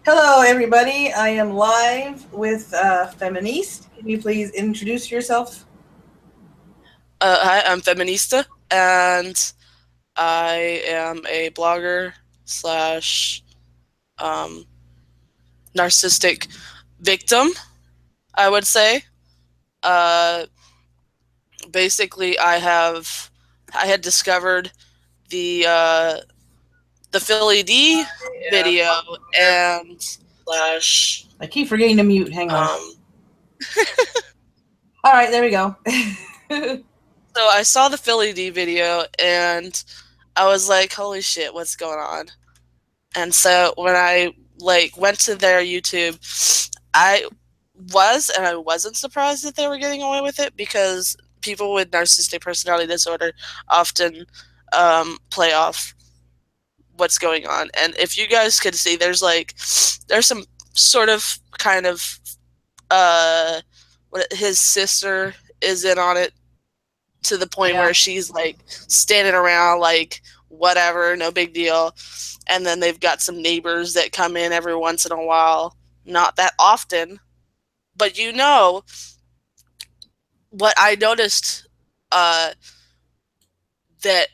Hello, everybody. I am live with Feministe. Can you please introduce yourself? Hi, I'm Feministe, and I am a blogger slash um, narcissistic victim, I would say. Uh, Basically, I had discovered the uh, the Philly D Yeah. video and slash I keep forgetting to mute. Hang on. um, All right, there we go. so I saw the Philly D video and I was like, "Holy shit, what's going on?" And so when I went to their YouTube, I I wasn't surprised that they were getting away with it because people with narcissistic personality disorder often play off what's going on. And if you guys could see, there's some sort of kind of what his sister is in on it to the point where she's like standing around like whatever, no big deal. And then they've got some neighbors that come in every once in a while, not that often. But what I noticed that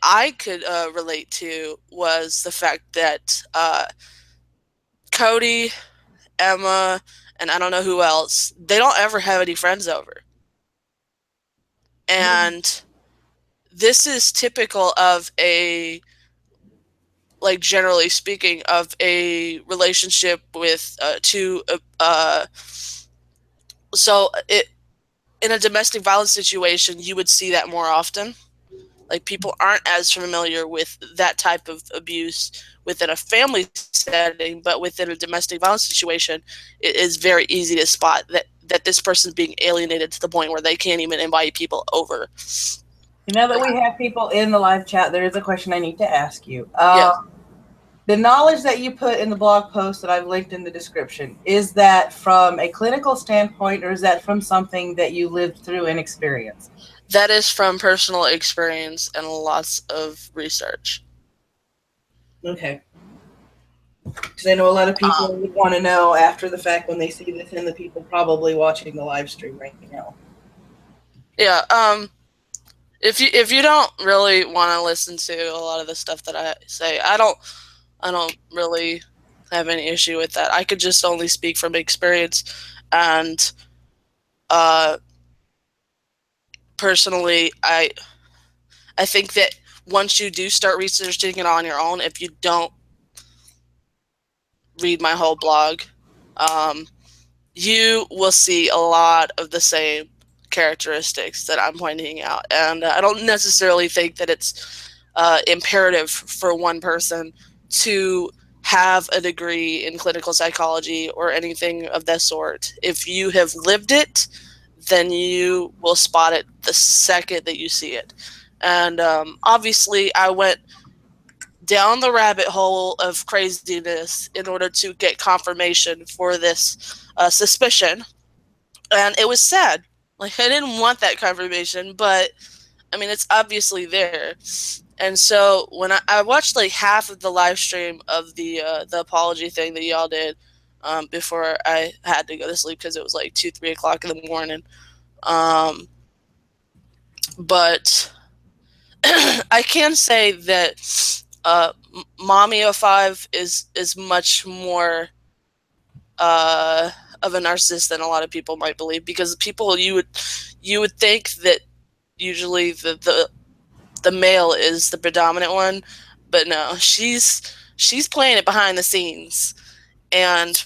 I could relate to was the fact that Cody, Emma, and I don't know who else, they don't ever have any friends over. And this is typical of generally speaking, of a relationship with two. So it in a domestic violence situation, you would see that more often. Like people aren't as familiar with that type of abuse within a family setting, but within a domestic violence situation, it is very easy to spot that this person's being alienated to the point where they can't even invite people over. Now that we have people in the live chat, there is a question I need to ask you. Yeah. The knowledge that you put in the blog post that I've linked in the description, is that from a clinical standpoint, or is that from something that you lived through and experienced? That is from personal experience and lots of research. Okay. Because I know a lot of people would want to know after the fact when they see this, and the people probably watching the live stream right now. Yeah. If you don't really want to listen to a lot of the stuff that I say, I don't really have any issue with that. I could just only speak from experience, and personally, I think that once you do start researching it on your own, if you don't read my whole blog, you will see a lot of the same characteristics that I'm pointing out. And I don't necessarily think that it's imperative for one person to have a degree in clinical psychology or anything of that sort. If you have lived it, then you will spot it the second that you see it. And obviously, I went down the rabbit hole of craziness in order to get confirmation for this suspicion. And it was sad. Like, I didn't want that confirmation, but I mean, it's obviously there. And so when I watched like half of the live stream of the apology thing that y'all did before I had to go to sleep because it was like 2-3 o'clock in the morning. But I can say that MommyO5 is much more of a narcissist than a lot of people might believe, because people you would think that usually the male is the predominant one, but no, she's playing it behind the scenes, and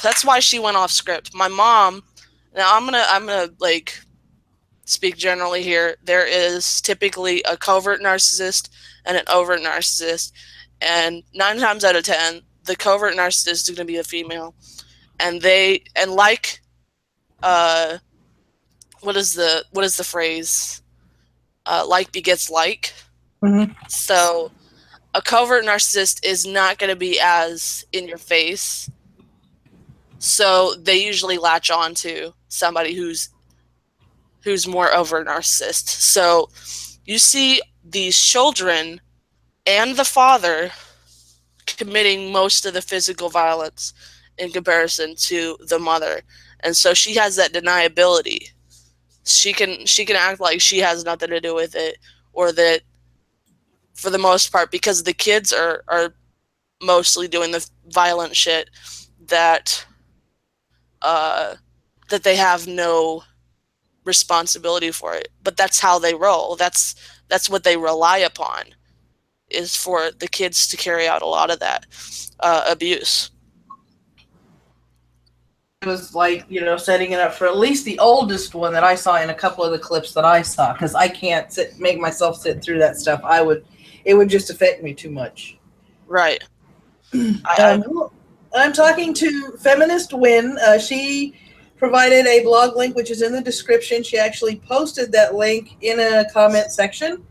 that's why she went off script. My mom. Now I'm gonna like speak generally here. There is typically a covert narcissist and an overt narcissist, and 9 times out of 10, the covert narcissist is going to be a female, and like what is the phrase? Like begets like. Mm-hmm. So a covert narcissist is not going to be as in your face, so they usually latch on to somebody who's more overt narcissist. So you see these children and the father committing most of the physical violence in comparison to the mother. And so she has that deniability. She can act like she has nothing to do with it, or that for the most part, because the kids are mostly doing the violent shit, that that they have no responsibility for it. But that's how they roll. That's what they rely upon, is for the kids to carry out a lot of that abuse. It was like, setting it up for at least the oldest one that I saw in a couple of the clips that I saw, because I can't make myself sit through that stuff. It would just affect me too much. Right. I'm talking to Feministe Wynn. She provided a blog link, which is in the description. She actually posted that link in a comment section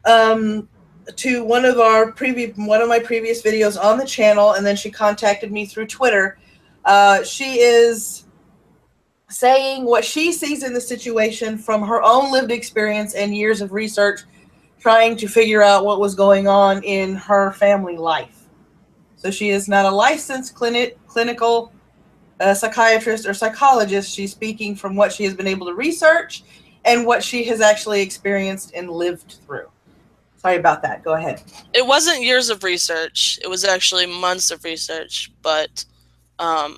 to one of my previous videos on the channel, and then she contacted me through Twitter. She is saying what she sees in the situation from her own lived experience and years of research, trying to figure out what was going on in her family life. So she is not a licensed clinical psychiatrist or psychologist. She's speaking from what she has been able to research and what she has actually experienced and lived through. Sorry about that. Go ahead. It wasn't years of research. It was actually months of research. But, I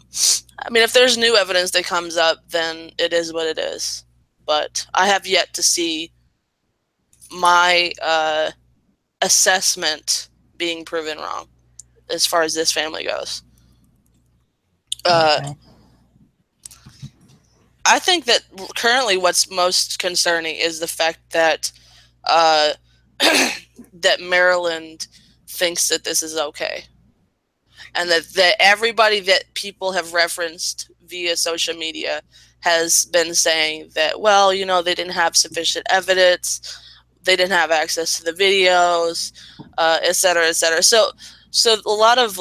mean, if there's new evidence that comes up, then it is what it is. But I have yet to see my assessment being proven wrong as far as this family goes. Okay. I think that currently what's most concerning is the fact that that Maryland thinks that this is okay, and that everybody that people have referenced via social media has been saying that, well, they didn't have sufficient evidence, they didn't have access to the videos, et cetera, et cetera. So a lot of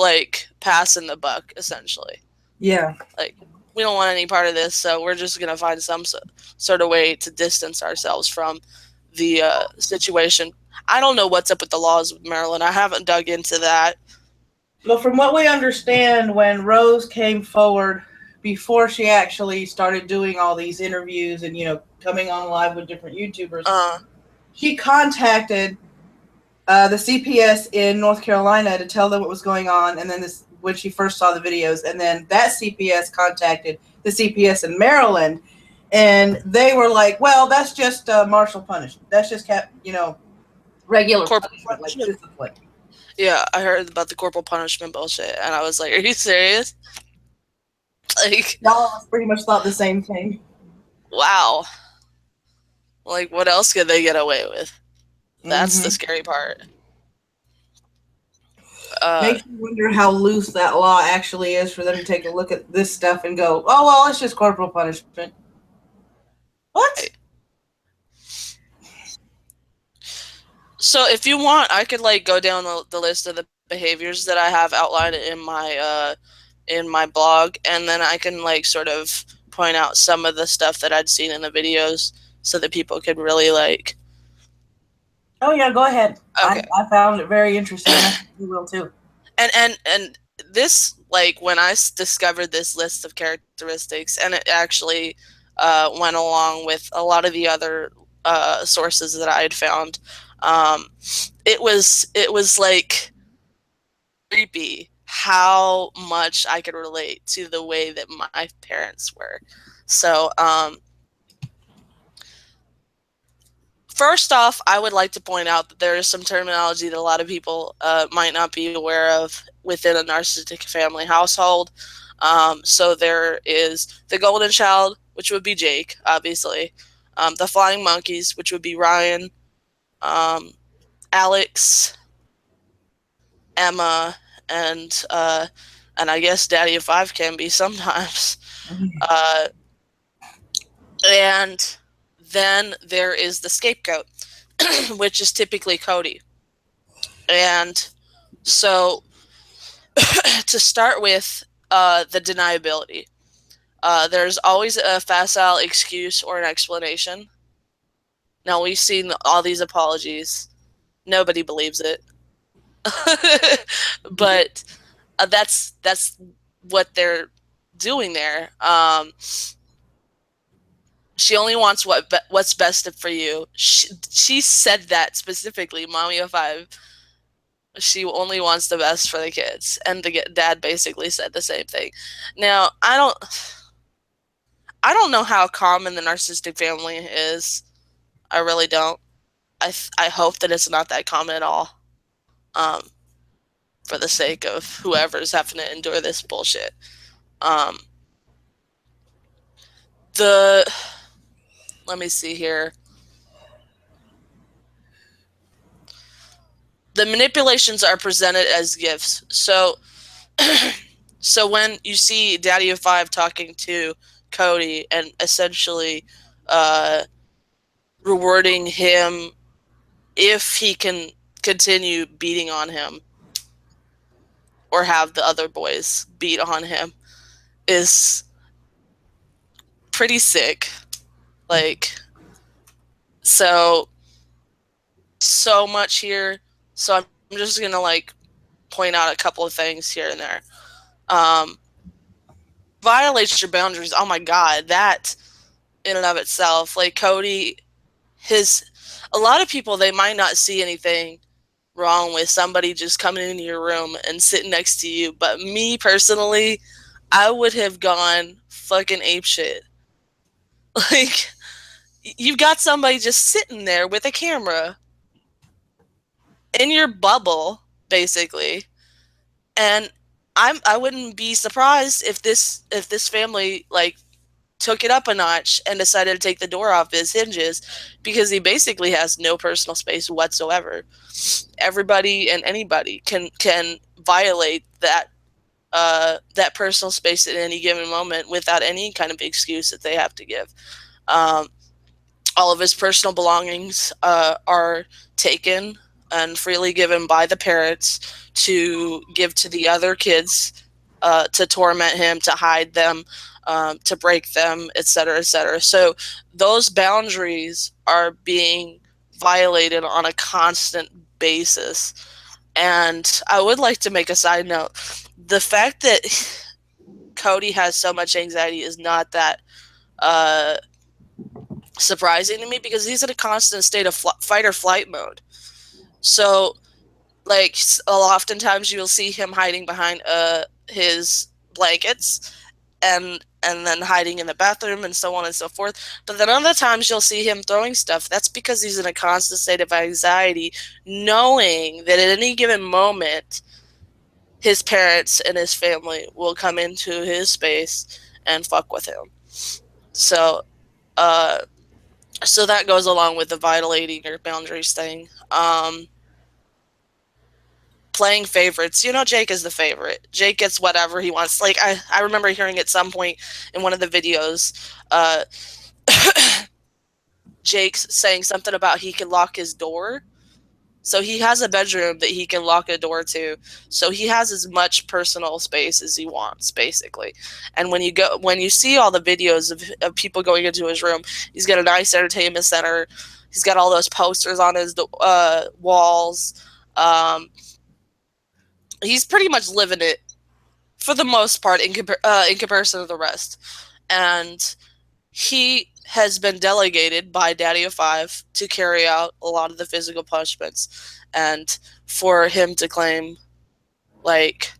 passing the buck, essentially. Yeah. We don't want any part of this, so we're just going to find some sort of way to distance ourselves from the situation. I don't know what's up with the laws of Maryland. I haven't dug into that. Well, from what we understand, when Rose came forward, before she actually started doing all these interviews and, coming on live with different YouTubers, she contacted the CPS in North Carolina to tell them what was going on, and then when she first saw the videos, and then that CPS contacted the CPS in Maryland, and they were like, well, that's just martial punishment. That's just regular punishment, like discipline. Yeah, I heard about the corporal punishment bullshit, and I was like, are you serious? Y'all pretty much thought the same thing. Wow. What else could they get away with? That's the scary part. Makes me wonder how loose that law actually is for them to take a look at this stuff and go, oh, well, it's just corporal punishment. What? So if you want, I could go down the list of the behaviors that I have outlined in my blog, and then I can sort of point out some of the stuff that I'd seen in the videos so that people could really Oh yeah, go ahead. Okay. I found it very interesting. I think you will too. And this, when I discovered this list of characteristics, and it actually went along with a lot of the other sources that I had found, it was creepy how much I could relate to the way that my parents were. So, first off, I would like to point out that there is some terminology that a lot of people might not be aware of within a narcissistic family household. So there is the golden child, which would be Jake, obviously. The flying monkeys, which would be Ryan, Alex, Emma, and I guess DaddyO5 can be sometimes. And then there is the scapegoat, which is typically Cody. And so to start with, the deniability. There's always a facile excuse or an explanation. Now, we've seen all these apologies. Nobody believes it. But that's what they're doing there. She only wants what's best for you. She said that specifically, MommyO5. She only wants the best for the kids, and the dad basically said the same thing. Now, I don't know how common the narcissistic family is. I really don't. I hope that it's not that common at all. Um, for the sake of whoever's having to endure this bullshit. Um, let me see here. The manipulations are presented as gifts. So so when you see DaddyO5 talking to Cody and essentially rewarding him if he can continue beating on him or have the other boys beat on him, is pretty sick. Like, so much here. So I'm just gonna like point out a couple of things here and there. Violates your boundaries. Oh my god, that in and of itself, like Cody, a lot of people, they might not see anything wrong with somebody just coming into your room and sitting next to you, but me personally, I would have gone fucking apeshit. Like, you've got somebody just sitting there with a camera in your bubble, basically, and I wouldn't be surprised if this family like took it up a notch and decided to take the door off his hinges, because he basically has no personal space whatsoever. Everybody and anybody can violate that personal space at any given moment without any kind of excuse that they have to give. All of his personal belongings are taken and freely given by the parents to give to the other kids, to torment him, to hide them, to break them, etc., etc. So those boundaries are being violated on a constant basis. And I would like to make a side note. The fact that Cody has so much anxiety is not that surprising to me, because he's in a constant state of fight or flight mode. So, like, oftentimes you'll see him hiding behind his blankets, and then hiding in the bathroom, and so on and so forth. But then other times you'll see him throwing stuff. That's because he's in a constant state of anxiety, knowing that at any given moment his parents and his family will come into his space and fuck with him. So so that goes along with the violating your boundaries thing. Playing favorites. You know, Jake is the favorite. Jake gets whatever he wants. Like, I remember hearing at some point in one of the videos, Jake's saying something about he can lock his door. So he has a bedroom that he can lock a door to. So he has as much personal space as he wants, basically. And when you see all the videos of people going into his room, he's got a nice entertainment center. He's got all those posters on his walls. He's pretty much living it for the most part in comparison to the rest. And he has been delegated by DaddyO5 to carry out a lot of the physical punishments, and for him to claim like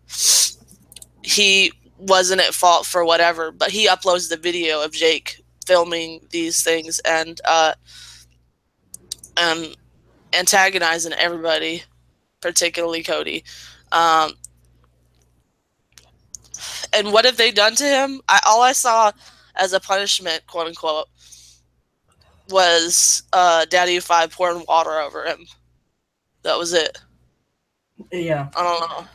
he wasn't at fault for whatever, but he uploads the video of Jake filming these things and antagonizing everybody, particularly Cody. And what have they done to him? All I saw as a punishment, quote unquote, was DaddyO5 pouring water over him. That was it. Yeah. I don't know.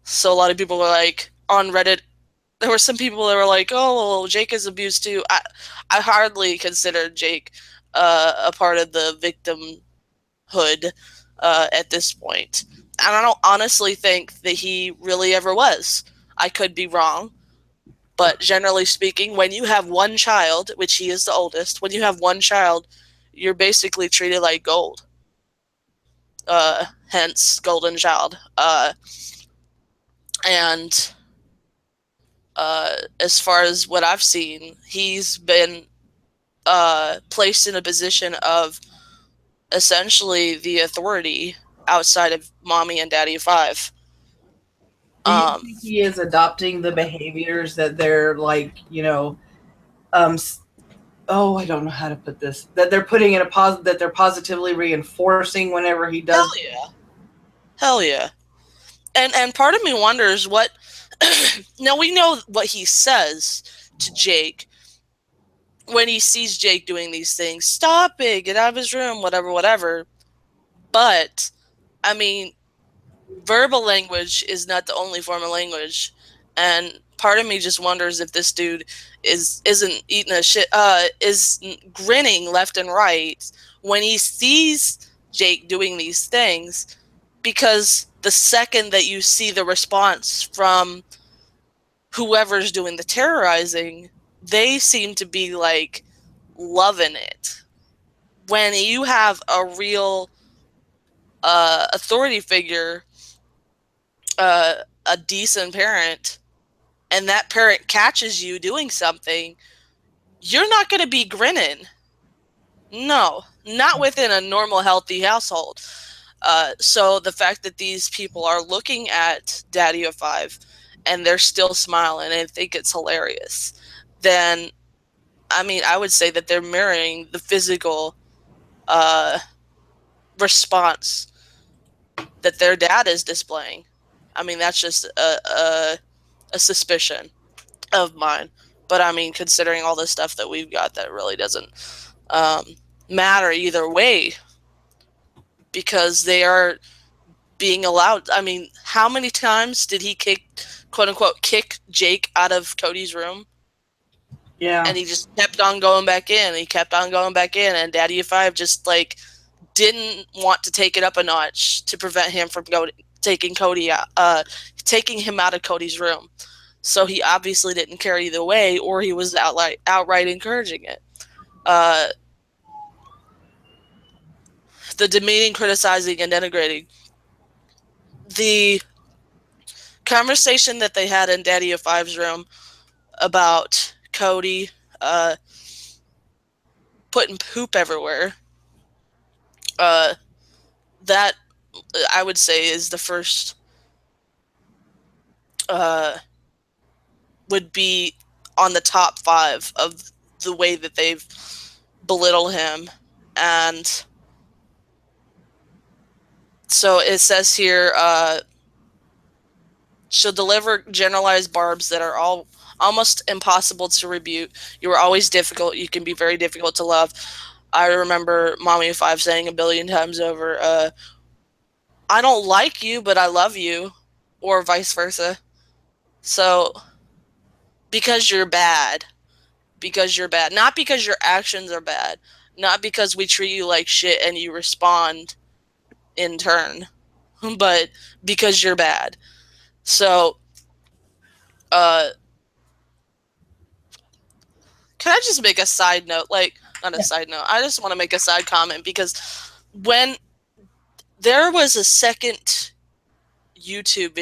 So a lot of people were like, on Reddit, there were some people that were like, oh, well, Jake is abused too. I hardly consider Jake a part of the victimhood at this point. And I don't honestly think that he really ever was. I could be wrong. But generally speaking, when you have one child, which he is the oldest, when you have one child, you're basically treated like gold. hence Golden Child. And as far as what I've seen, he's been placed in a position of essentially the authority outside of Mommy and Daddy5. Do you think he is adopting the behaviors that they're like, I don't know how to put this, that they're putting in that they're positively reinforcing whenever he does? Hell yeah. And part of me wonders what now we know what he says to Jake when he sees Jake doing these things. Stop it, get out of his room, whatever. But I mean, verbal language is not the only form of language, and part of me just wonders if this dude isn't eating a shit, is grinning left and right when he sees Jake doing these things, because the second that you see the response from whoever's doing the terrorizing, they seem to be like loving it. When you have a real authority figure, a decent parent, and that parent catches you doing something, you're not going to be grinning. No, not within a normal, healthy household. So the fact that these people are looking at DaddyO5 and they're still smiling and think it's hilarious, then, I mean, I would say that they're mirroring the physical response that their dad is displaying. I mean, that's just a suspicion of mine. But I mean, considering all the stuff that we've got, that really doesn't matter either way, because they are being allowed. I mean, how many times did he quote unquote kick Jake out of Cody's room? Yeah. And he just kept on going back in. He kept on going back in, and DaddyO5 just like didn't want to take it up a notch to prevent him from taking him out of Cody's room. So he obviously didn't care either way, or he was outright encouraging it. The demeaning, criticizing, and denigrating. The conversation that they had in DaddyO5's room about Cody putting poop everywhere, that I would say is the first, would be on the top 5 of the way that they've belittled him. And so it says here, she'll deliver generalized barbs that are almost impossible to rebuke. You were always difficult. You can be very difficult to love. I remember MommyO5 saying a billion times over, I don't like you, but I love you, or vice versa. So, because you're bad. Not because your actions are bad. Not because we treat you like shit and you respond in turn. But because you're bad. So, can I just make a side note? Like, not a side note. I just want to make a side comment, because when there was a second YouTube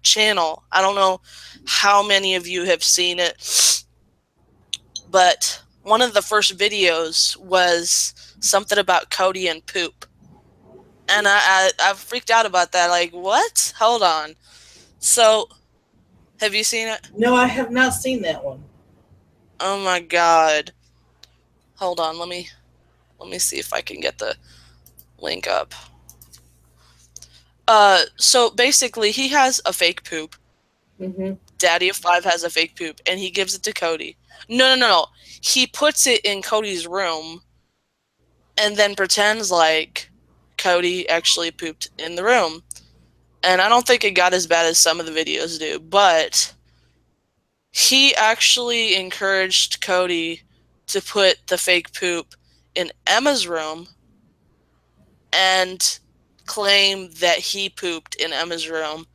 channel, I don't know how many of you have seen it, but one of the first videos was something about Cody and poop. And I freaked out about that. Like, what? Hold on. So, have you seen it? No, I have not seen that one. Oh my god. Hold on, let me see if I can get the link up. So basically he has a fake poop. Mm-hmm. DaddyO5 has a fake poop, and he gives it to Cody. No. He puts it in Cody's room and then pretends like Cody actually pooped in the room. And I don't think it got as bad as some of the videos do, but he actually encouraged Cody to put the fake poop in Emma's room and claim that he pooped in Emma's room.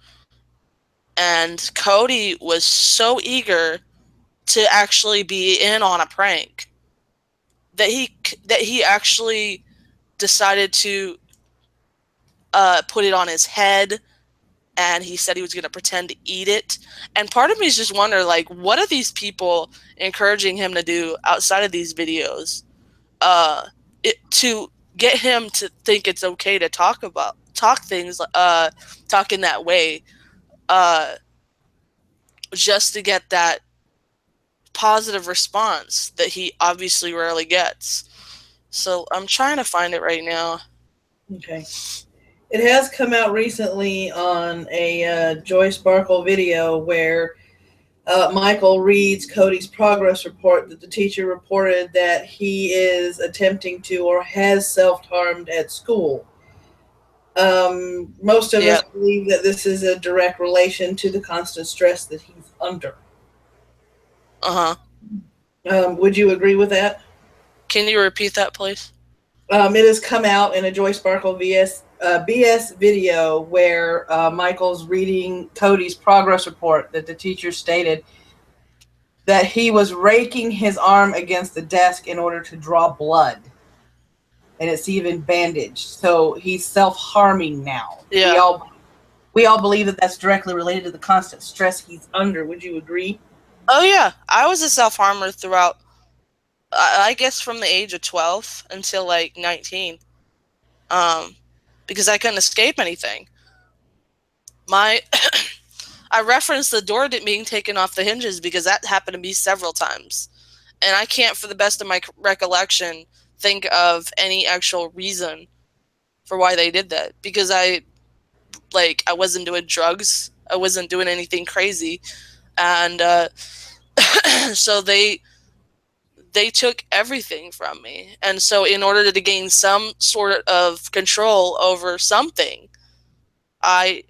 And Cody was so eager to actually be in on a prank that he actually decided to put it on his head, and he said he was going to pretend to eat it. And part of me is just wondering, like, what are these people encouraging him to do outside of these videos to get him to think it's okay to talk in that way, just to get that positive response that he obviously rarely gets. So I'm trying to find it right now. Okay. It has come out recently on a Joy Sparkle video where Michael reads Cody's progress report that the teacher reported that he is attempting to or has self-harmed at school. Most of us believe that this is a direct relation to the constant stress that he's under. Would you agree with that? Can you repeat that, please? It has come out in a Joy Sparkle BS video where Michael's reading Cody's progress report that the teacher stated that he was raking his arm against the desk in order to draw blood. And it's even bandaged. So he's self-harming now. Yeah. We all believe that that's directly related to the constant stress he's under. Would you agree? Oh, yeah. I was a self-harmer throughout, I guess, from the age of 12 until, like, 19. Because I couldn't escape anything. I referenced the door being taken off the hinges because that happened to me several times. And I can't, for the best of my recollection, think of any actual reason for why they did that. Because I wasn't doing drugs. I wasn't doing anything crazy. And so they took everything from me. And so in order to gain some sort of control over something, I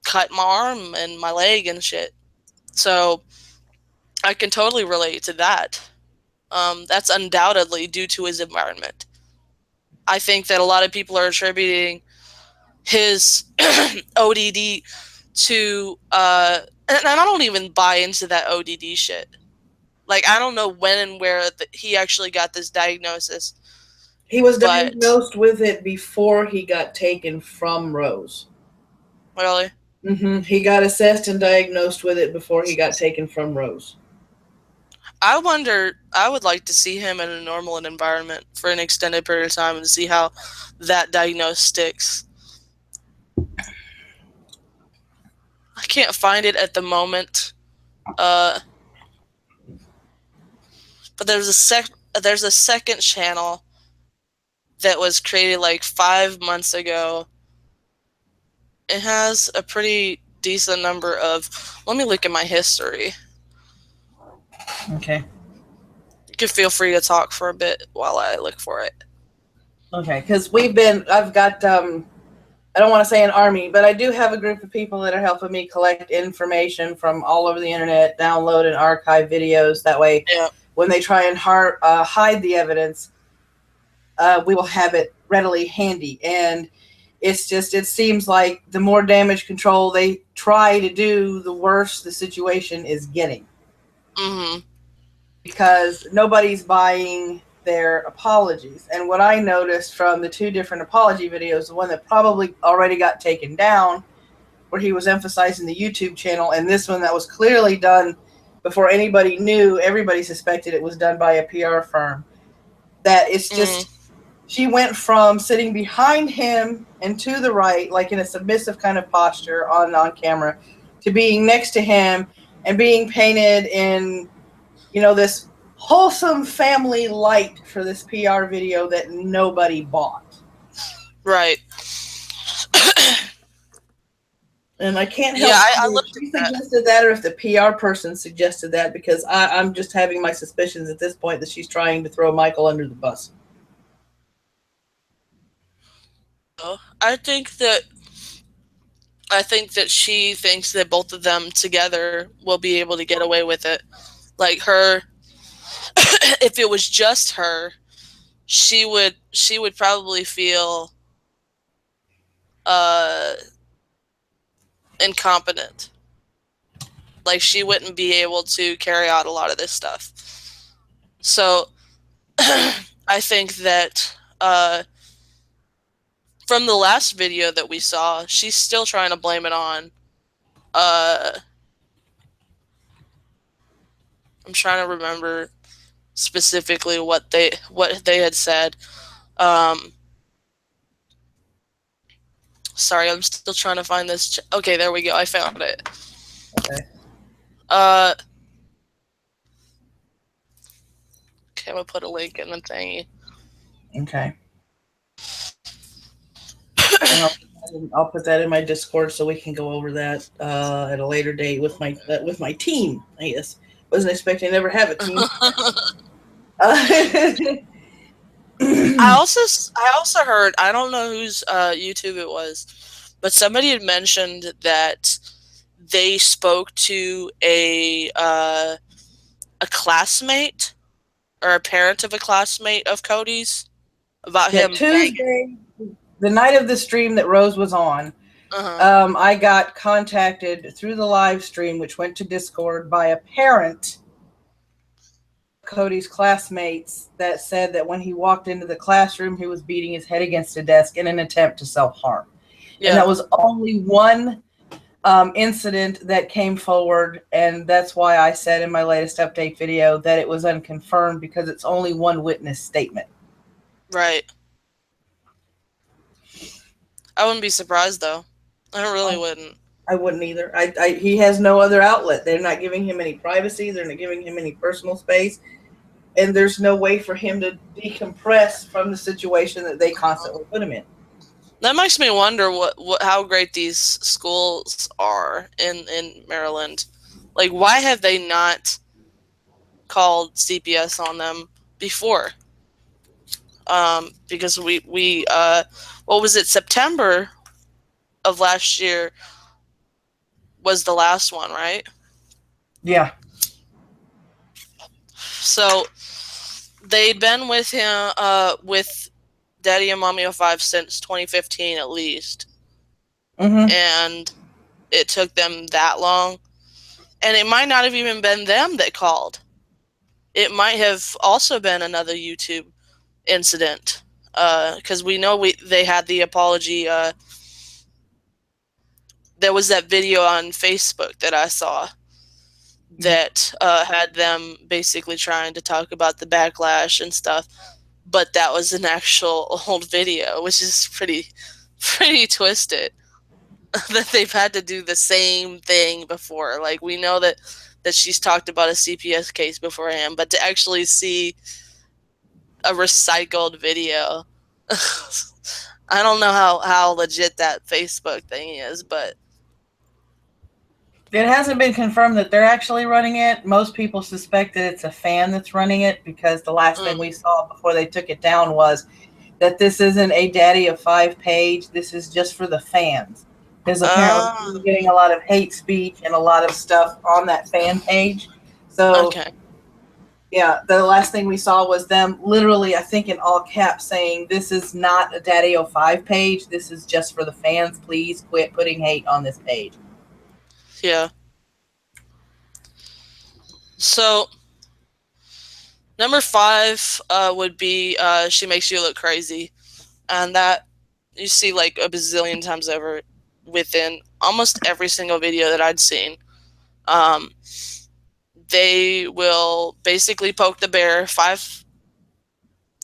cut my arm and my leg and shit. So I can totally relate to that. That's undoubtedly due to his environment. I think that a lot of people are attributing his ODD to, and I don't even buy into that ODD shit. Like, I don't know when and where he actually got this diagnosis. He was diagnosed with it before he got taken from Rose. Really? Mm-hmm. He got assessed and diagnosed with it before he got taken from Rose. I would like to see him in a normal environment for an extended period of time and see how that diagnosis sticks. I can't find it at the moment. But there's a second channel that was created like 5 months ago. It has a pretty decent number of... Let me look at my history. Okay. You can feel free to talk for a bit while I look for it. Okay, because I've got, I don't want to say an army, but I do have a group of people that are helping me collect information from all over the internet, download and archive videos. That way, when they try and hide the evidence, we will have it readily handy. And it seems like the more damage control they try to do, the worse the situation is getting. Mm-hmm. Because nobody's buying their apologies. And what I noticed from the two different apology videos, the one that probably already got taken down, where he was emphasizing the YouTube channel, and this one that was clearly done before anybody knew, everybody suspected it was done by a PR firm, that it's just, she went from sitting behind him and to the right, like in a submissive kind of posture on camera, to being next to him and being painted in, this wholesome family light for this PR video that nobody bought. Right. And I can't help if she suggested that or if the PR person suggested that, because I'm just having my suspicions at this point that she's trying to throw Michael under the bus. I think that she thinks that both of them together will be able to get away with it. Like her, if it was just her, she would probably feel incompetent. Like she wouldn't be able to carry out a lot of this stuff. So I think that from the last video that we saw, she's still trying to blame it on. I'm trying to remember specifically what they had said. Sorry, I'm still trying to find this. Okay, there we go. I found it. Okay. Okay, I'm gonna put a link in the thingy. Okay. And I'll put that in my Discord so we can go over that at a later date with my team. I guess wasn't expecting to ever have a team. I also heard, I don't know whose YouTube it was, but somebody had mentioned that they spoke to a classmate or a parent of a classmate of Cody's about him. Tuesday, the night of the stream that Rose was on, I got contacted through the live stream, which went to Discord, by a parent of Cody's classmates that said that when he walked into the classroom, he was beating his head against a desk in an attempt to self-harm. Yeah. And that was only one incident that came forward, and that's why I said in my latest update video that it was unconfirmed, because it's only one witness statement. Right. I wouldn't be surprised, though. I really wouldn't. I wouldn't either. He has no other outlet. They're not giving him any privacy. They're not giving him any personal space. And there's no way for him to decompress from the situation that they constantly put him in. That makes me wonder how great these schools are in Maryland. Like, why have they not called CPS on them before? Because we what was it, September of last year was the last one, right? Yeah. So they'd been with him, with Daddy and MommyO5 since 2015 at least. And it took them that long. And it might not have even been them that called. It might have also been another YouTube incident. Because we know they had the apology. There was that video on Facebook that I saw that had them basically trying to talk about the backlash and stuff. But that was an actual old video, which is pretty twisted. That they've had to do the same thing before. Like, we know that she's talked about a CPS case beforehand, but to actually see a recycled video, I don't know how legit that Facebook thing is, but it hasn't been confirmed that they're actually running it. Most people suspect that it's a fan that's running it, because the last thing we saw before they took it down was that this isn't a DaddyO5 page. This is just for the fans. Because apparently we're getting a lot of hate speech and a lot of stuff on that fan page. So, yeah, the last thing we saw was them literally, I think in all caps, saying, this is not a DaddyO5 page. This is just for the fans. Please quit putting hate on this page. Yeah. So, number 5 would be She Makes You Look Crazy. And that you see like a bazillion times over within almost every single video that I'd seen. They will basically poke the bear 5,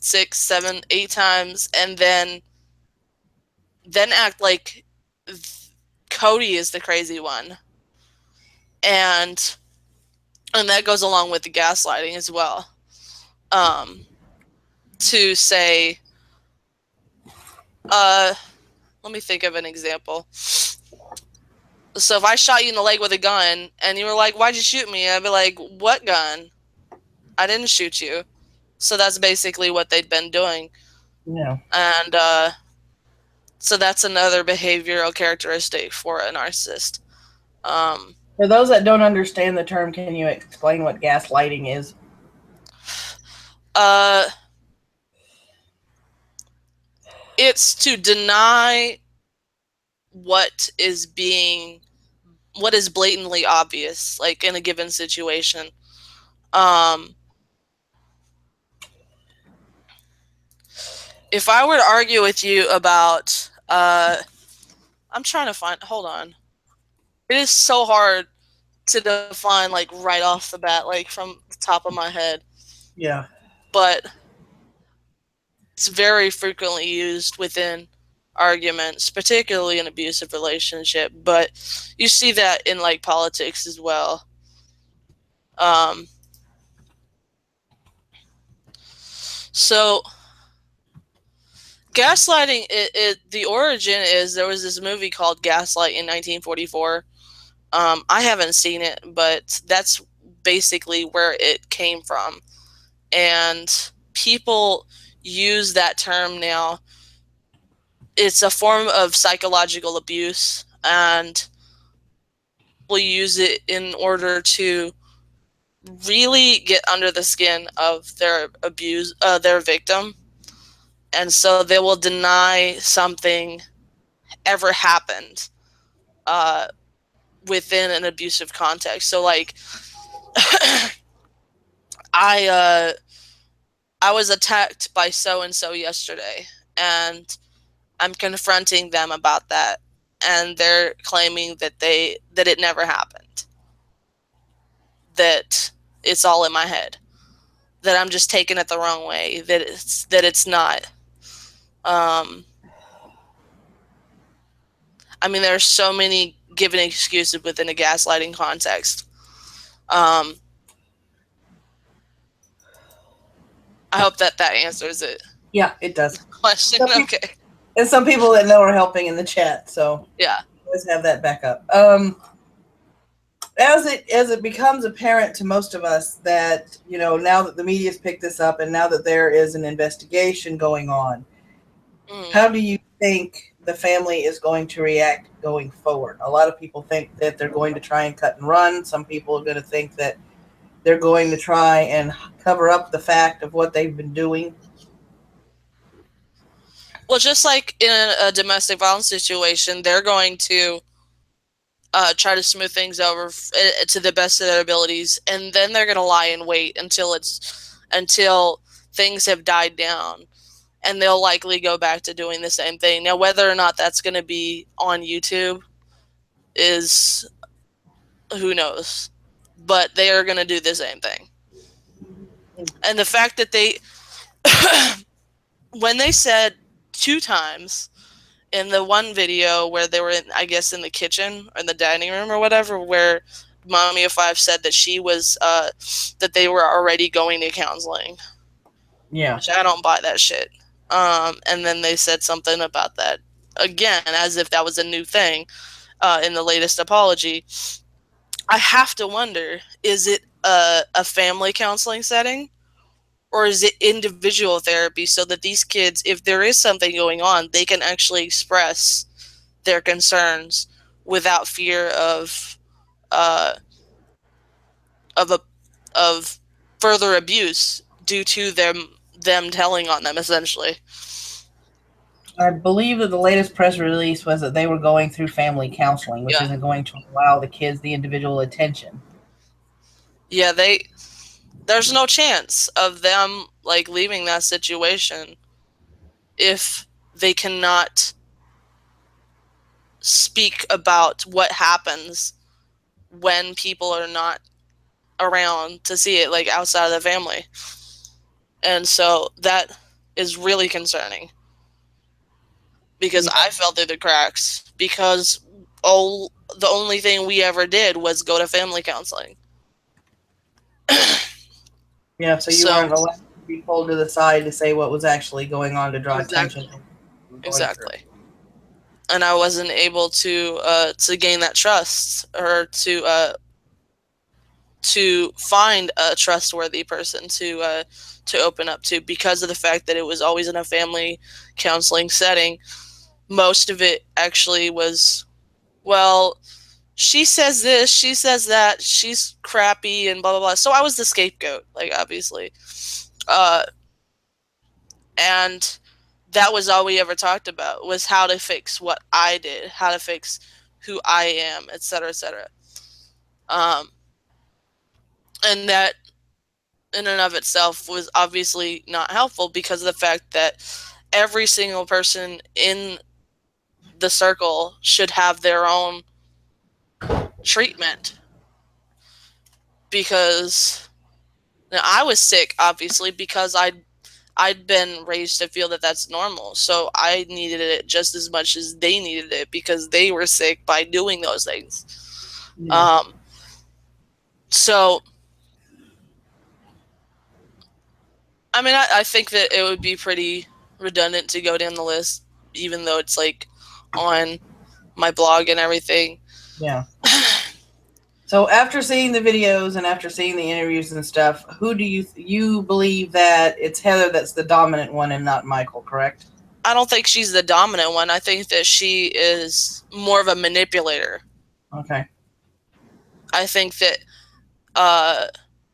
6, 7, 8 times, and then act like Cody is the crazy one. And that goes along with the gaslighting as well. To say, let me think of an example. So if I shot you in the leg with a gun and you were like, why'd you shoot me? I'd be like, what gun? I didn't shoot you. So that's basically what they'd been doing. Yeah. And so that's another behavioral characteristic for a narcissist. For those that don't understand the term, can you explain what gaslighting is? It's to deny what is blatantly obvious, like in a given situation. If I were to argue with you about I'm trying to find. Hold on. It is so hard to define, like, right off the bat, like, from the top of my head. Yeah. But it's very frequently used within arguments, particularly in abusive relationship. But you see that in, like, politics as well. So gaslighting, the origin is there was this movie called Gaslight in 1944. I haven't seen it, but that's basically where it came from. And people use that term now. It's a form of psychological abuse, and people use it in order to really get under the skin of their their victim. And so they will deny something ever happened within an abusive context. So, like, I was attacked by so and so yesterday, and I'm confronting them about that, and they're claiming that it never happened, that it's all in my head, that I'm just taking it the wrong way, that it's not. I mean, there are so many given excuses within a gaslighting context. I hope that answers it. Yeah, it does. Question. Okay. And some people that know are helping in the chat, so Yeah. Always have that backup. As it becomes apparent to most of us that, now that the media's picked this up and now that there is an investigation going on, how do you think the family is going to react going forward? A lot of people think that they're going to try and cut and run. Some people are going to think that they're going to try and cover up the fact of what they've been doing. Well, just like in a domestic violence situation, they're going to try to smooth things over to the best of their abilities, and then they're going to lie in wait until things have died down, and they'll likely go back to doing the same thing. Now, whether or not that's going to be on YouTube is who knows, but they are going to do the same thing. And the fact that they when they said 2 times in the one video where they were in, I guess, in the kitchen or in the dining room or whatever, where MommyO5 said that she was that they were already going to counseling. Yeah. Which I don't buy that shit. And then they said something about that again, as if that was a new thing in the latest apology. I have to wonder, is it a family counseling setting? Or is it individual therapy so that these kids, if there is something going on, they can actually express their concerns without fear of further abuse due to them telling on them, essentially. I believe that the latest press release was that they were going through family counseling, which isn't going to allow the kids the individual attention. Yeah, there's no chance of them, like, leaving that situation if they cannot speak about what happens when people are not around to see it, like, outside of the family. And so that is really concerning, because I fell through the cracks because the only thing we ever did was go to family counseling. Yeah, so you weren't allowed to be pulled to the side to say what was actually going on to draw attention. Exactly. And I wasn't able to gain that trust, or to find a trustworthy person to open up to, because of the fact that it was always in a family counseling setting. Most of it actually was, well, she says this, she says that, she's crappy, and blah, blah, blah. So I was the scapegoat, like, obviously. And that was all we ever talked about, was how to fix what I did, how to fix who I am, etc., etc. And that in and of itself was obviously not helpful, because of the fact that every single person in the circle should have their own treatment, because I was sick, obviously, because I'd been raised to feel that that's normal. So I needed it just as much as they needed it, because they were sick by doing those things. Yeah. So, I mean, I think that it would be pretty redundant to go down the list, even though it's like on my blog and everything. Yeah. So after seeing the videos and after seeing the interviews and stuff, who do you believe that it's Heather that's the dominant one and not Michael, correct? I don't think she's the dominant one. I think that she is more of a manipulator. Okay. I think that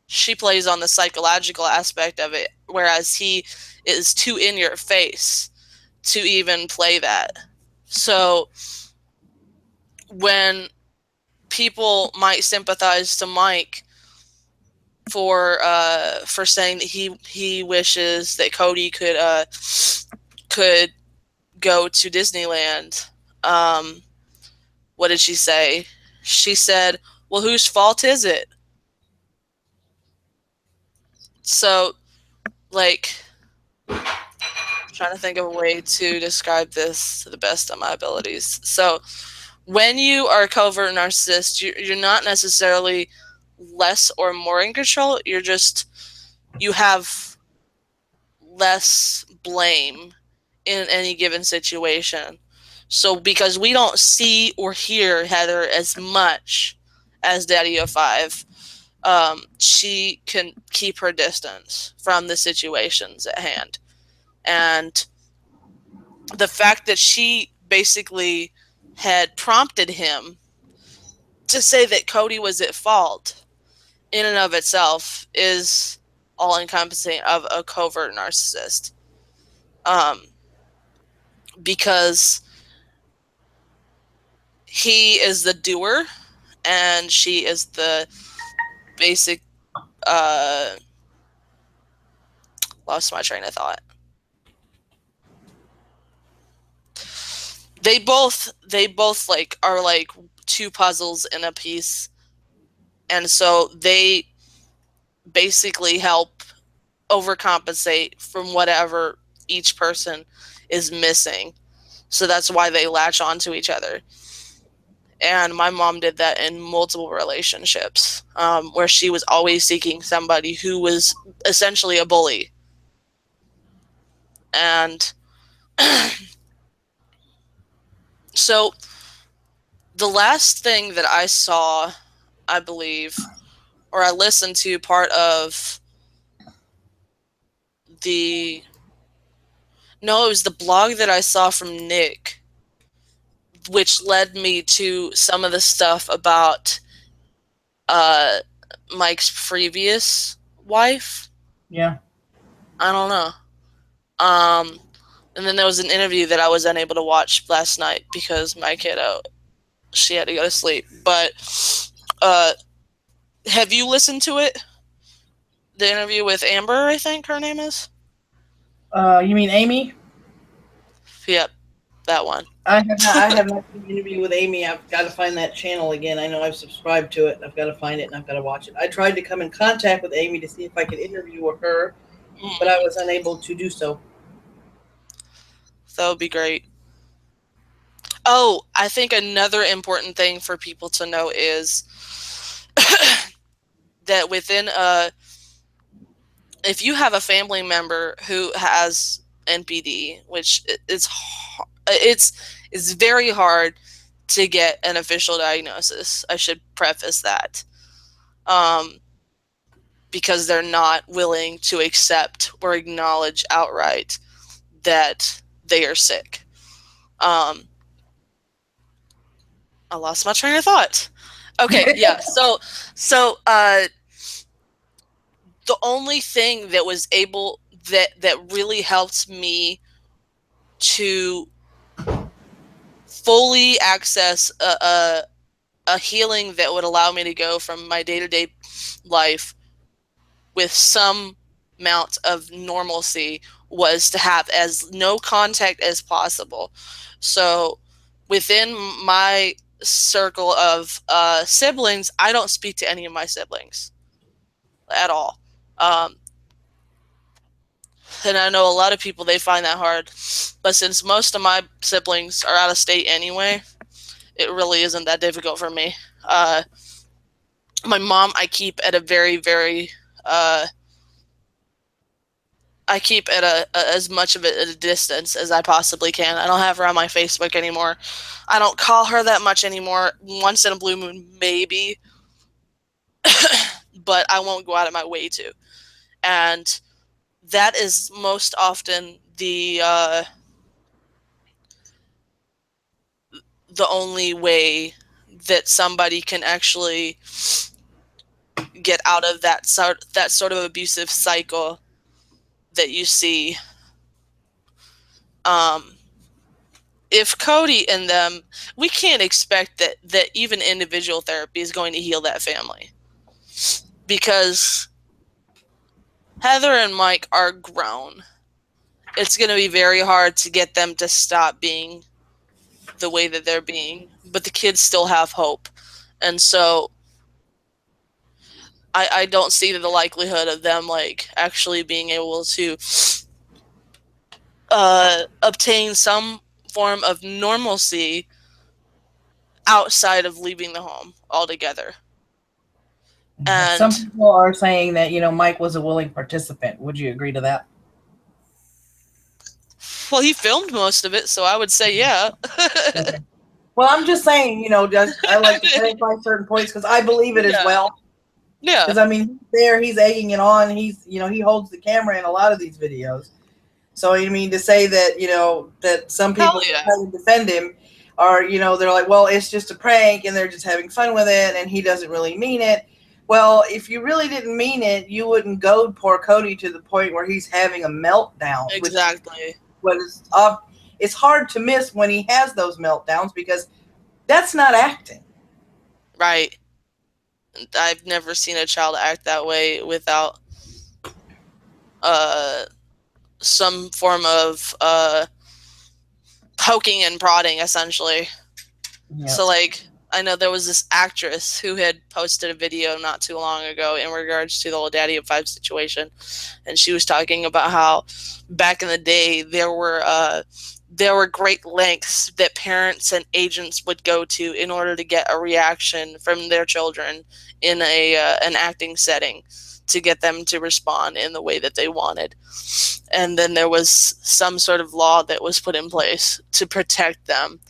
she plays on the psychological aspect of it, whereas he is too in your face to even play that. So when people might sympathize to Mike for saying that he wishes that Cody could go to Disneyland, what did she say? She said, "Well, whose fault is it?" So, like, I'm trying to think of a way to describe this to the best of my abilities. So, when you are a covert narcissist, you're not necessarily less or more in control. You have less blame in any given situation. So because we don't see or hear Heather as much as DaddyO5, she can keep her distance from the situations at hand. And the fact that she basically had prompted him to say that Cody was at fault in and of itself is all encompassing of a covert narcissist. Because he is the doer and she is the basic lost my train of thought. They both like are like two puzzles in a piece, and so they basically help overcompensate from whatever each person is missing. So that's why they latch onto each other. And my mom did that in multiple relationships, where she was always seeking somebody who was essentially a bully. And so the last thing that I saw, I believe, or I listened to part of it was the blog that I saw from Nick, which led me to some of the stuff about Mike's previous wife. Yeah. I don't know. And then there was an interview that I was unable to watch last night because my kiddo, she had to go to sleep. But have you listened to it? The interview with Amber, I think her name is? You mean Amy? Yep, that one. I have not seen the interview with Amy. I've got to find that channel again. I know I've subscribed to it. I've got to find it and I've got to watch it. I tried to come in contact with Amy to see if I could interview her, but I was unable to do so. That would be great. Oh, I think another important thing for people to know is that within if you have a family member who has NPD, which it's very hard to get an official diagnosis. I should preface that. Because they're not willing to accept or acknowledge outright that they are sick. I lost my train of thought. Okay, yeah. So the only thing that was able that really helped me to fully access a healing that would allow me to go from my day-to-day life with some amount of normalcy was to have as no contact as possible. So within my circle of siblings, I don't speak to any of my siblings at all. And I know a lot of people, they find that hard. But since most of my siblings are out of state anyway, it really isn't that difficult for me. My mom, I keep at a very, very, I keep at as much of it at a distance as I possibly can. I don't have her on my Facebook anymore. I don't call her that much anymore. Once in a blue moon, maybe. But I won't go out of my way to. And that is most often the only way that somebody can actually get out of that sort of abusive cycle that you see. If Cody and them, we can't expect that even individual therapy is going to heal that family, because Heather and Mike are grown. It's going to be very hard to get them to stop being the way that they're being, but the kids still have hope. And so I don't see the likelihood of them like actually being able to obtain some form of normalcy outside of leaving the home altogether. And some people are saying that, Mike was a willing participant. Would you agree to that? well, he filmed most of it, so I would say yeah. Okay. Well, I'm just saying, I like to clarify certain points because I believe it as well. Yeah. Because, I mean, he's egging it on. He's, he holds the camera in a lot of these videos. So, I mean, to say that, that some people try to defend him are, they're like, well, it's just a prank and they're just having fun with it and he doesn't really mean it. Well, if you really didn't mean it, you wouldn't goad poor Cody to the point where he's having a meltdown. Exactly. It's hard to miss when he has those meltdowns because that's not acting. Right. I've never seen a child act that way without some form of poking and prodding, essentially. Yep. So, like, I know there was this actress who had posted a video not too long ago in regards to the whole DaddyO5 situation, and she was talking about how back in the day there were great lengths that parents and agents would go to in order to get a reaction from their children in an acting setting to get them to respond in the way that they wanted. And then there was some sort of law that was put in place to protect them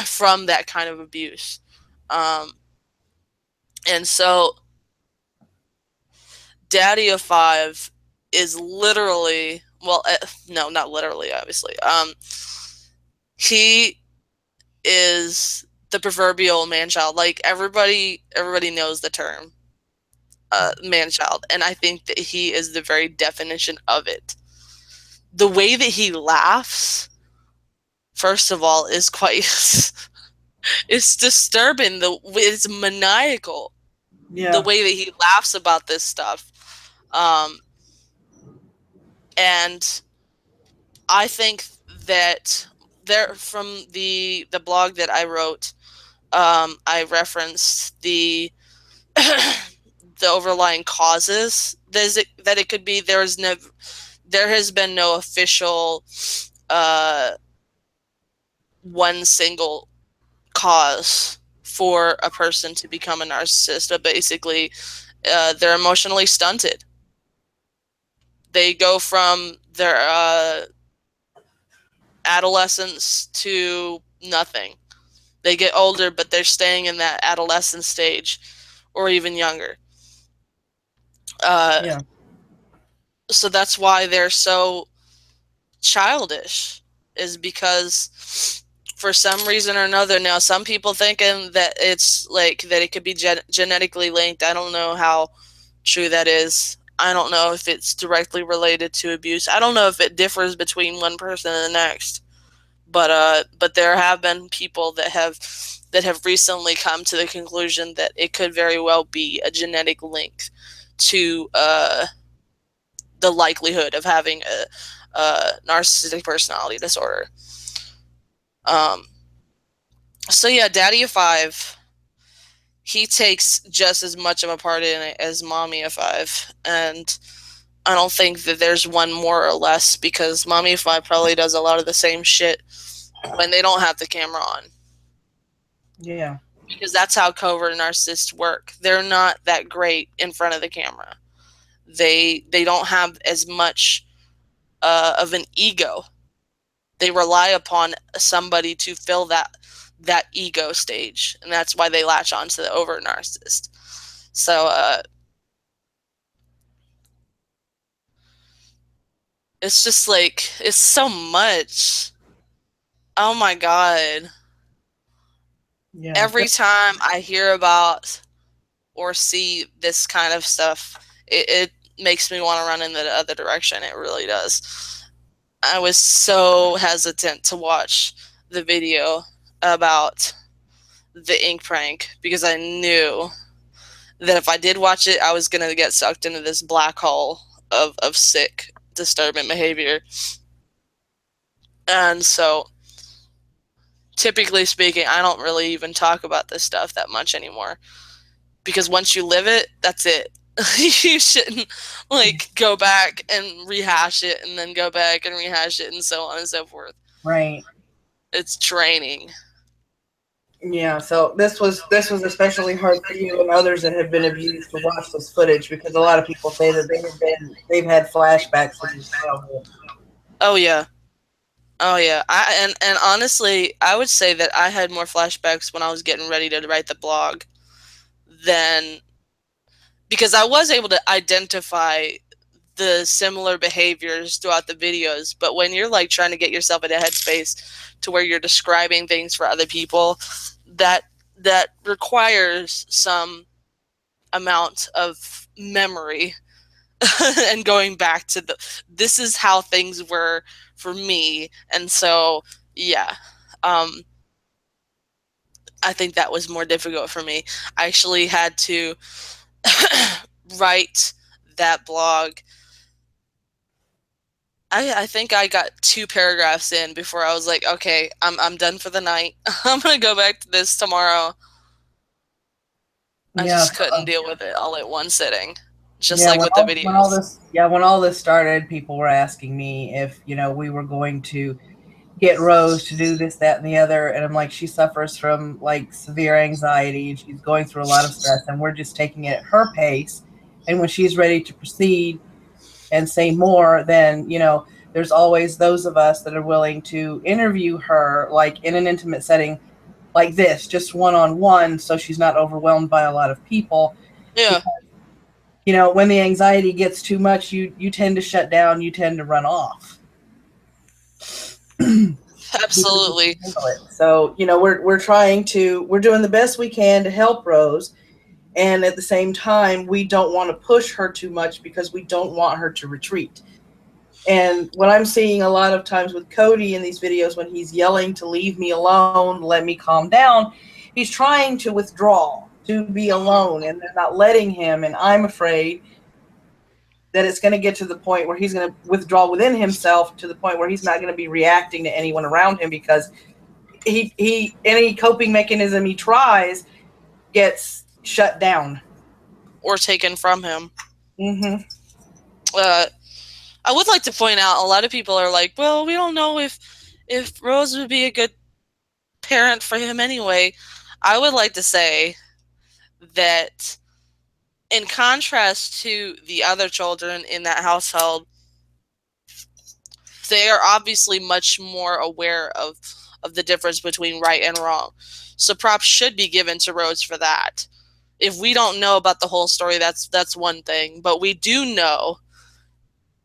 from that kind of abuse. And so DaddyO5 is literally, well, no, not literally, obviously. He is the proverbial man-child. Like, everybody knows the term man-child, and I think that he is the very definition of it. The way that he laughs, first of all, is quite it's disturbing. It's maniacal. Yeah. The way that he laughs about this stuff. And I think that from the blog that I wrote, I referenced the the overlying causes that it could be. There has been no official one single cause for a person to become a narcissist, but basically they're emotionally stunted. They go from their adolescence to nothing. They get older, but they're staying in that adolescent stage or even younger. Yeah. So that's why they're so childish, is because for some reason or another, now some people thinking that it's like that it could be genetically linked. I don't know how true that is. I don't know if it's directly related to abuse. I don't know if it differs between one person and the next. But there have been people that have recently come to the conclusion that it could very well be a genetic link to the likelihood of having a narcissistic personality disorder. So yeah, DaddyO5, he takes just as much of a part in it as MommyO5, and I don't think that there's one more or less, because MommyO5 probably does a lot of the same shit when they don't have the camera on. Yeah. Because that's how covert narcissists work. They're not that great in front of the camera. They don't have as much of an ego. They rely upon somebody to fill that ego stage, and that's why they latch on to the overt narcissist. So it's just like, it's so much. Oh my god. Yeah. Every time I hear about or see this kind of stuff, it makes me want to run in the other direction. It really does. I was so hesitant to watch the video about the ink prank because I knew that if I did watch it, I was going to get sucked into this black hole of sick, disturbing behavior. And so, typically speaking, I don't really even talk about this stuff that much anymore, because once you live it, that's it. You shouldn't like go back and rehash it and then go back and rehash it and so on and so forth. Right. It's draining. Yeah, so this was especially hard for you and others that have been abused to watch this footage, because a lot of people say that they've had flashbacks from their childhood. Oh yeah. Oh yeah. And honestly, I would say that I had more flashbacks when I was getting ready to write the blog than, because I was able to identify the similar behaviors throughout the videos, but when you're like trying to get yourself in a headspace to where you're describing things for other people, that requires some amount of memory and going back to this is how things were for me. And so yeah, I think that was more difficult for me. I actually had to write that blog. I think I got 2 paragraphs in before I was like, okay, I'm done for the night. I'm gonna go back to this tomorrow. I Yeah, just couldn't deal with it all at one sitting, just yeah. like with the videos. When all this started, people were asking me if we were going to get Rose to do this, that, and the other, and I'm like, she suffers from like severe anxiety, and she's going through a lot of stress, and we're just taking it at her pace. And when she's ready to proceed and say more, then there's always those of us that are willing to interview her, like in an intimate setting like this, just one-on-one, so she's not overwhelmed by a lot of people. Yeah. Because, when the anxiety gets too much, you tend to shut down, you tend to run off. Absolutely. So we're doing the best we can to help Rose, and at the same time we don't want to push her too much because we don't want her to retreat. And what I'm seeing a lot of times with Cody in these videos, when he's yelling to leave me alone, let me calm down, he's trying to withdraw, to be alone, and they're not letting him. And I'm afraid that it's going to get to the point where he's going to withdraw within himself, to the point where he's not going to be reacting to anyone around him, because he any coping mechanism he tries gets shut down Or taken from him. Mm-hmm. I would like to point out, a lot of people are like, well, we don't know if Rose would be a good parent for him anyway. I would like to say that, in contrast to the other children in that household, they are obviously much more aware of the difference between right and wrong. So props should be given to Rose for that. If we don't know about the whole story, that's one thing. But we do know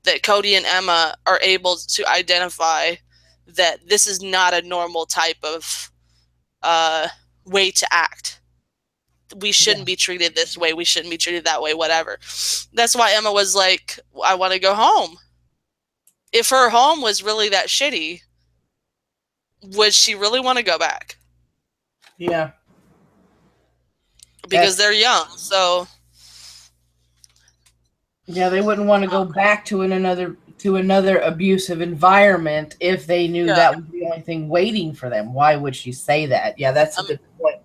that Cody and Emma are able to identify that this is not a normal type of way to act. We shouldn't be treated this way. We shouldn't be treated that way, whatever. That's why Emma was like, I want to go home. If her home was really that shitty, would she really want to go back? Yeah. Because they're young, so... Yeah, they wouldn't want to go back to to another abusive environment if they knew Yeah. that was the only thing waiting for them. Why would she say that? Yeah, that's a good point.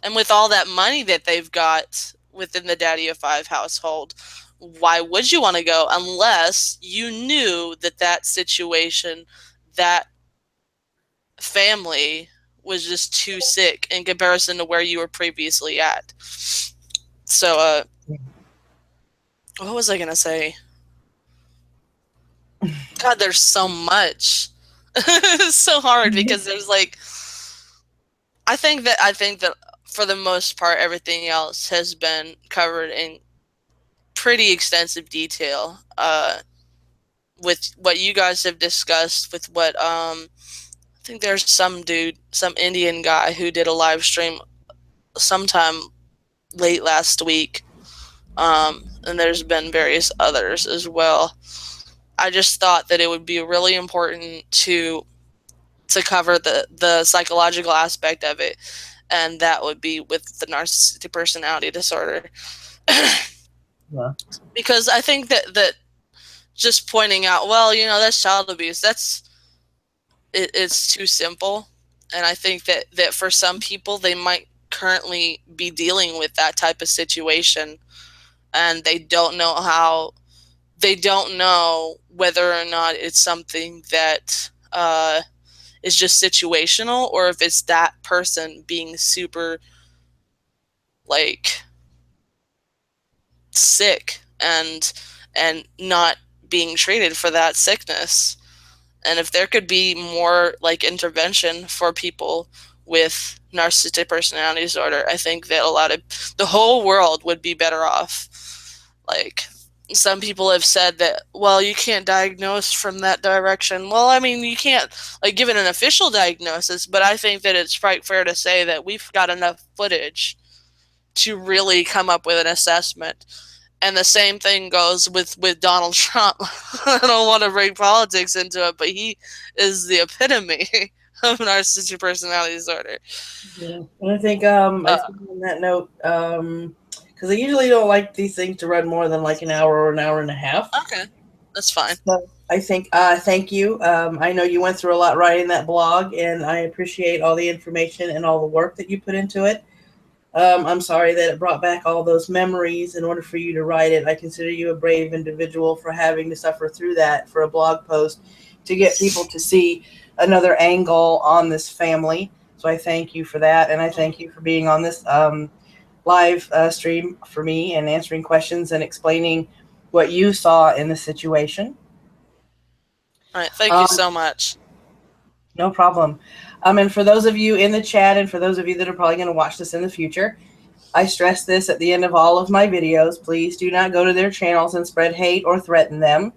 And with all that money that they've got within the DaddyO5 household, why would you want to go unless you knew that that situation, that family was just too sick in comparison to where you were previously at. So, what was I going to say? God, there's so much. It's so hard because there's like, I think that for the most part, everything else has been covered in pretty extensive detail. With what you guys have discussed, with what I think there's some Indian guy who did a live stream sometime late last week, and there's been various others as well. I just thought that it would be really important to cover the psychological aspect of it, and that would be with the narcissistic personality disorder. Yeah. Because I think that just pointing out, well, you know, that's child abuse, it's too simple. And I think that for some people, they might currently be dealing with that type of situation, and they don't know whether or not it's something that is just situational, or if it's that person being super like sick and not being treated for that sickness. And if there could be more like intervention for people with narcissistic personality disorder, I think that the whole world would be better off. Like, some people have said that, well, you can't diagnose from that direction. Well, I mean, you can't like give it an official diagnosis, but I think that it's quite fair to say that we've got enough footage to really come up with an assessment. And the same thing goes with Donald Trump. I don't want to bring politics into it, but he is the epitome of narcissistic personality disorder. Yeah. And I think on that note, because I usually don't like these things to run more than like an hour or an hour and a half. Okay, that's fine. So I think thank you. I know you went through a lot writing that blog, and I appreciate all the information and all the work that you put into it. I'm sorry that it brought back all those memories in order for you to write it. I consider you a brave individual for having to suffer through that for a blog post to get people to see another angle on this family. So I thank you for that, and I thank you for being on this live stream for me and answering questions and explaining what you saw in the situation. All right, thank you so much. No problem. And for those of you in the chat, and for those of you that are probably going to watch this in the future, I stress this at the end of all of my videos. Please do not go to their channels and spread hate or threaten them.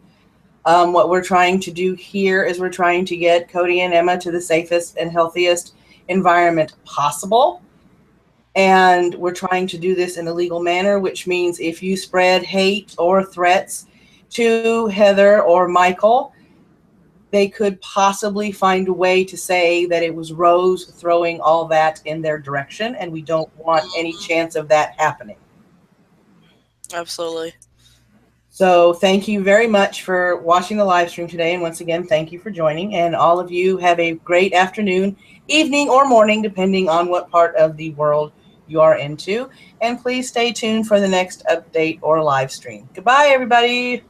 What we're trying to do here is we're trying to get Cody and Emma to the safest and healthiest environment possible. And we're trying to do this in a legal manner, which means if you spread hate or threats to Heather or Michael, they could possibly find a way to say that it was Rose throwing all that in their direction, and we don't want any chance of that happening. Absolutely. So thank you very much for watching the live stream today, and once again, thank you for joining, and all of you have a great afternoon, evening, or morning, depending on what part of the world you are into, and please stay tuned for the next update or live stream. Goodbye, everybody.